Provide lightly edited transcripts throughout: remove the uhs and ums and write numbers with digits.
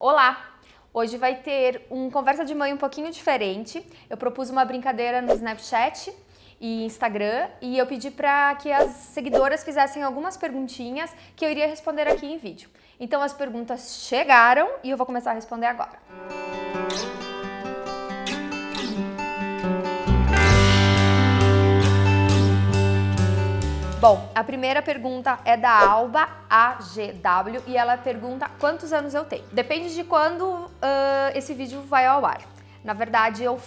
Olá! Hoje vai ter um conversa de mãe um pouquinho diferente. Eu propus uma brincadeira no Snapchat e Instagram e eu pedi para que as seguidoras fizessem algumas perguntinhas que eu iria responder aqui em vídeo. Então as perguntas chegaram e eu vou começar a responder agora. Bom, a primeira pergunta é da Alba AGW e ela pergunta quantos anos eu tenho. Depende de quando esse vídeo vai ao ar. Na verdade, eu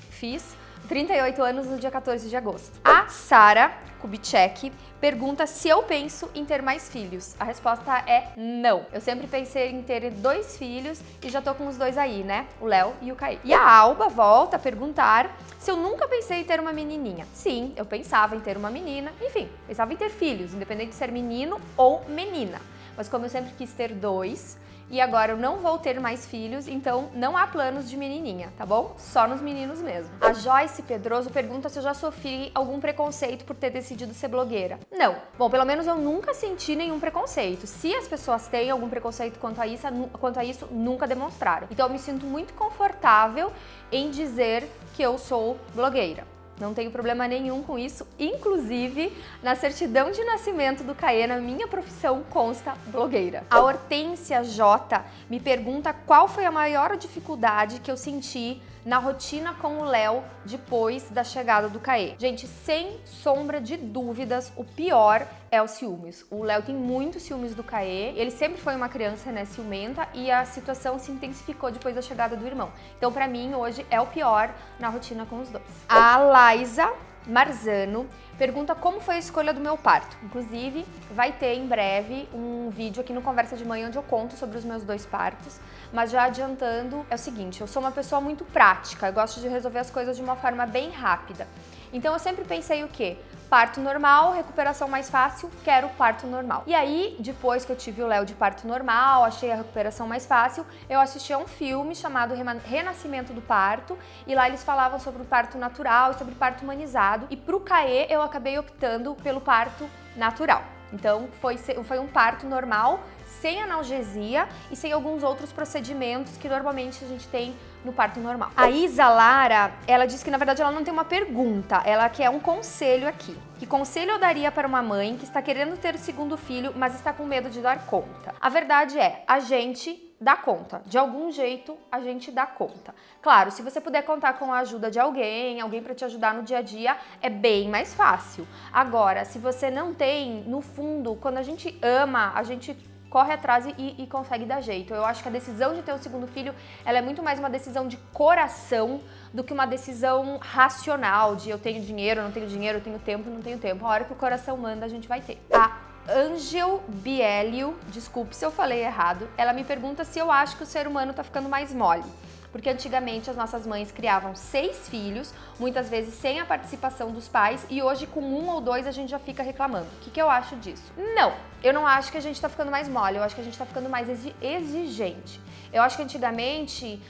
fiz 38 anos no dia 14 de agosto. A Sara Kubitschek pergunta se eu penso em ter mais filhos. A resposta é não. Eu sempre pensei em ter 2 filhos e já tô com os 2 aí, né? O Léo e o Caí. E a Alba volta a perguntar se eu nunca pensei em ter uma menininha. Sim, eu pensava em ter uma menina. Enfim, pensava em ter filhos, independente de ser menino ou menina. Mas como eu sempre quis ter 2... e agora eu não vou ter mais filhos, então não há planos de menininha, tá bom? Só nos meninos mesmo. A Joyce Pedroso pergunta se eu já sofri algum preconceito por ter decidido ser blogueira. Não. Bom, pelo menos eu nunca senti nenhum preconceito. Se as pessoas têm algum preconceito quanto a isso, nunca demonstraram. Então eu me sinto muito confortável em dizer que eu sou blogueira. Não tenho problema nenhum com isso, inclusive na certidão de nascimento do Caê, na minha profissão, consta blogueira. A Hortência J me pergunta qual foi a maior dificuldade que eu senti na rotina com o Léo depois da chegada do Caê. Gente, sem sombra de dúvidas, o pior é o ciúmes. O Léo tem muito ciúmes do Caê, ele sempre foi uma criança, né, ciumenta, e a situação se intensificou depois da chegada do irmão. Então, pra mim, hoje é o pior na rotina com os dois. A Laisa Marzano pergunta como foi a escolha do meu parto. Inclusive, vai ter em breve um vídeo aqui no Conversa de Mãe onde eu conto sobre os meus 2 partos, mas já adiantando, é o seguinte, eu sou uma pessoa muito prática, eu gosto de resolver as coisas de uma forma bem rápida. Então eu sempre pensei o quê? Parto normal, recuperação mais fácil, quero parto normal. E aí, depois que eu tive o Léo de parto normal, achei a recuperação mais fácil, eu assisti a um filme chamado Renascimento do Parto, e lá eles falavam sobre o parto natural e sobre o parto humanizado, e pro Caê eu acabei optando pelo parto natural. Então foi um parto normal, sem analgesia e sem alguns outros procedimentos que normalmente a gente tem no parto normal. A Isa Lara, ela diz que na verdade ela não tem uma pergunta, ela quer um conselho aqui. Que conselho eu daria para uma mãe que está querendo ter o 2º filho, mas está com medo de dar conta? A verdade é, a gente dá conta. De algum jeito, a gente dá conta. Claro, se você puder contar com a ajuda de alguém para te ajudar no dia a dia, é bem mais fácil. Agora, se você não tem, no fundo, quando a gente ama, a gente corre atrás e consegue dar jeito. Eu acho que a decisão de ter o 2º filho, ela é muito mais uma decisão de coração do que uma decisão racional, de eu tenho dinheiro, não tenho dinheiro, eu tenho tempo, não tenho tempo. A hora que o coração manda, a gente vai ter. A Angel Bielio, desculpe se eu falei errado, ela me pergunta se eu acho que o ser humano tá ficando mais mole. Porque antigamente as nossas mães criavam 6 filhos, muitas vezes sem a participação dos pais, e hoje com 1 ou 2 a gente já fica reclamando. O que eu acho disso? Não, eu não acho que a gente tá ficando mais mole, eu acho que a gente tá ficando mais exigente. Eu acho que antigamente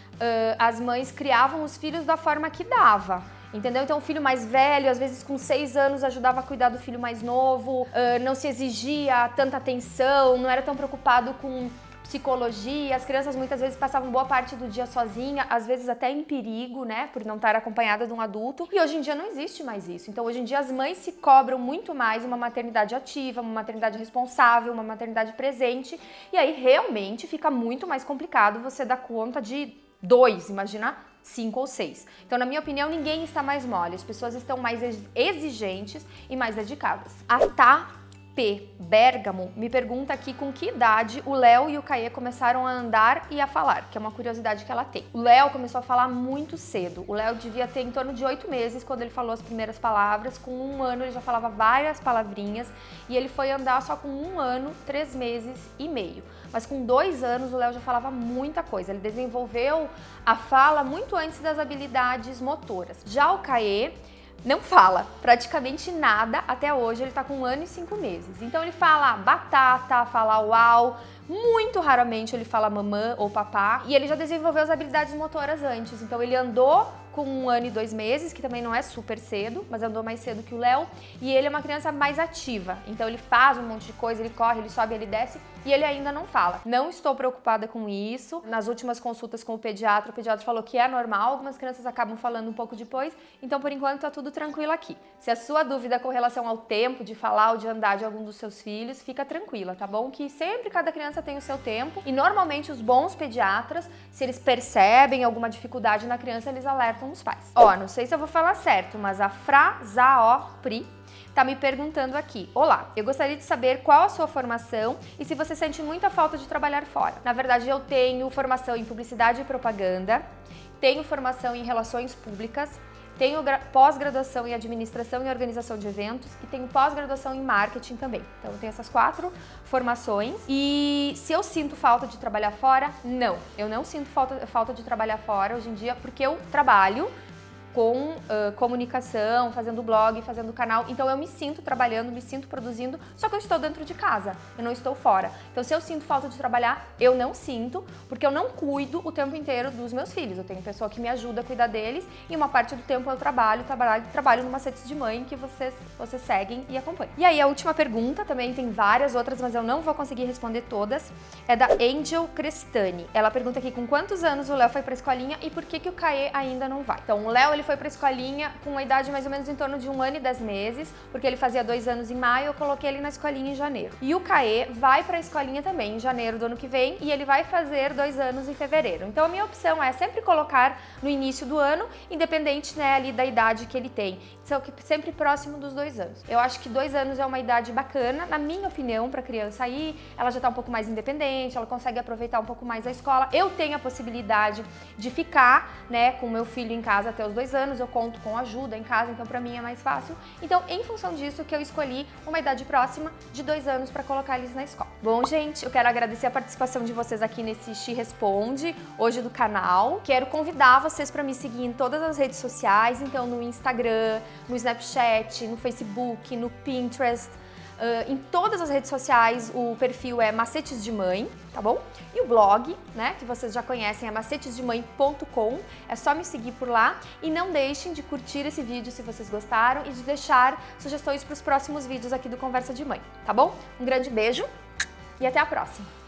as mães criavam os filhos da forma que dava. Entendeu? Então o filho mais velho, às vezes com 6 anos, ajudava a cuidar do filho mais novo, não se exigia tanta atenção, não era tão preocupado com psicologia, as crianças muitas vezes passavam boa parte do dia sozinha, às vezes até em perigo, né, por não estar acompanhada de um adulto, e hoje em dia não existe mais isso. Então hoje em dia as mães se cobram muito mais uma maternidade ativa, uma maternidade responsável, uma maternidade presente, e aí realmente fica muito mais complicado você dar conta de 2, imagina 5 ou 6. Então, na minha opinião, ninguém está mais mole, as pessoas estão mais exigentes e mais dedicadas. A P. Bergamo me pergunta aqui com que idade o Léo e o Caê começaram a andar e a falar, que é uma curiosidade que ela tem. O Léo começou a falar muito cedo. O Léo devia ter em torno de 8 meses quando ele falou as primeiras palavras. Com 1 ano ele já falava várias palavrinhas e ele foi andar só com 1 ano, 3 meses e meio. Mas com 2 anos o Léo já falava muita coisa. Ele desenvolveu a fala muito antes das habilidades motoras. Já o Caê não fala praticamente nada até hoje, ele tá com 1 ano e 5 meses. Então ele fala batata, fala uau, Muito raramente ele fala mamã ou papá, e ele já desenvolveu as habilidades motoras antes. Então ele andou com 1 ano e 2 meses, que também não é super cedo, mas andou mais cedo que o Léo, e ele é uma criança mais ativa. Então ele faz um monte de coisa, ele corre, ele sobe, ele desce, e ele ainda não fala. Não estou preocupada com isso. Nas últimas consultas com o pediatra falou que é normal, algumas crianças acabam falando um pouco depois, então por enquanto tá tudo tranquilo aqui. Se a sua dúvida com relação ao tempo de falar ou de andar de algum dos seus filhos, fica tranquila, tá bom? Que sempre cada criança tem o seu tempo, e normalmente os bons pediatras, se eles percebem alguma dificuldade na criança, eles alertam os pais. Ó, não sei se eu vou falar certo, mas a Frazaopri tá me perguntando aqui: olá, eu gostaria de saber qual a sua formação e se você sente muita falta de trabalhar fora. Na verdade, eu tenho formação em publicidade e propaganda, tenho formação em relações públicas, tenho pós-graduação em administração e organização de eventos e tenho pós-graduação em marketing também. Então eu tenho essas 4 formações. E se eu sinto falta de trabalhar fora? Não, eu não sinto falta de trabalhar fora hoje em dia, porque eu trabalho com comunicação, fazendo blog, fazendo canal. Então eu me sinto trabalhando, me sinto produzindo, só que eu estou dentro de casa, eu não estou fora. Então se eu sinto falta de trabalhar, eu não sinto, porque eu não cuido o tempo inteiro dos meus filhos. Eu tenho pessoa que me ajuda a cuidar deles e uma parte do tempo eu trabalho no Macetes de Mãe, que vocês seguem e acompanham. E aí a última pergunta, também tem várias outras, mas eu não vou conseguir responder todas, é da Angel Crestani. Ela pergunta aqui com quantos anos o Léo foi pra escolinha e por que o Caê ainda não vai. Então o Léo, ele foi pra escolinha com uma idade mais ou menos em torno de 1 ano e 10 meses, porque ele fazia 2 anos em maio, eu coloquei ele na escolinha em janeiro. E o Caê vai pra escolinha também em janeiro do ano que vem, e ele vai fazer 2 anos em fevereiro. Então a minha opção é sempre colocar no início do ano, independente, né, ali da idade que ele tem. Então, sempre próximo dos 2 anos. Eu acho que 2 anos é uma idade bacana, na minha opinião, pra criança ir, ela já tá um pouco mais independente, ela consegue aproveitar um pouco mais a escola. Eu tenho a possibilidade de ficar, né, com o meu filho em casa até os 2 anos, eu conto com ajuda em casa, então pra mim é mais fácil. Então, em função disso, que eu escolhi uma idade próxima de 2 anos pra colocar eles na escola. Bom, gente, eu quero agradecer a participação de vocês aqui nesse Xi Responde, hoje do canal. Quero convidar vocês pra me seguir em todas as redes sociais, então no Instagram, no Snapchat, no Facebook, no Pinterest, em todas as redes sociais o perfil é Macetes de Mãe, tá bom? E o blog, né, que vocês já conhecem, é macetesdemãe.com, é só me seguir por lá e não deixem de curtir esse vídeo se vocês gostaram e de deixar sugestões para os próximos vídeos aqui do Conversa de Mãe, tá bom? Um grande beijo e até a próxima!